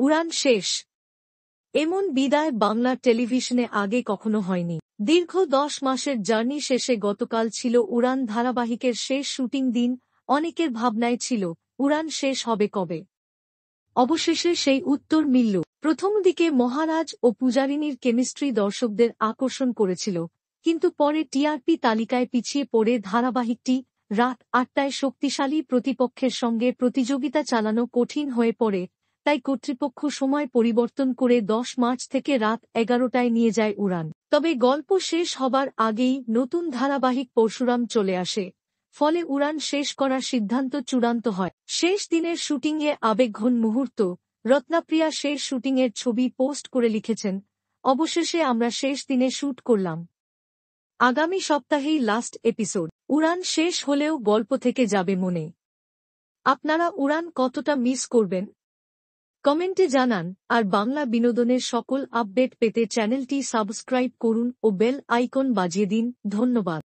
উড়ান শেষ। এমন বিদায় বাংলা টেলিভিশনে আগে কখনো হয়নি। দীর্ঘ 10 মাসের জার্নি শেষে গতকাল ছিল উড়ান ধারাবাহিকের শেষ শুটিং দিন। অনেকের ভাবনায় ছিল, উড়ান শেষ হবে কবে। অবশেষে সেই উত্তর মিলল। প্রথম দিকে মহারাজ ও পূজারিনীর কেমিস্ট্রি দর্শকদের আকর্ষণ করেছিল, কিন্তু পরে টিআরপি তালিকায় পিছিয়ে পড়ে ধারাবাহিকটি। রাত 8টায় শক্তিশালী প্রতিপক্ষের সঙ্গে প্রতিযোগিতা চালানো কঠিন হয়ে পড়ে, তাই কর্তৃপক্ষ সময় পরিবর্তন করে 10 মার্চ থেকে রাত 11টায় নিয়ে যায় উড়ান। তবে গল্প শেষ হবার আগেই নতুন ধারাবাহিক পরশুরাম চলে আসে, ফলে উড়ান শেষ করার সিদ্ধান্ত চূড়ান্ত হয়। শেষ দিনের শুটিংয়ে আবেগঘন মুহূর্ত। রত্নাপ্রিয়া শেষ শুটিংয়ের ছবি পোস্ট করে লিখেছেন, অবশেষে আমরা শেষ দিনে শুট করলাম। আগামী সপ্তাহেই লাস্ট এপিসোড। উড়ান শেষ হলেও গল্প থেকে যাবে মনে। আপনারা উড়ান কতটা মিস করবেন কমেন্টে জানান। আর বাংলা বিনোদনের সকল আপডেট পেতে চ্যানেলটি সাবস্ক্রাইব করুন ও বেল আইকন বাজিয়ে দিন। ধন্যবাদ।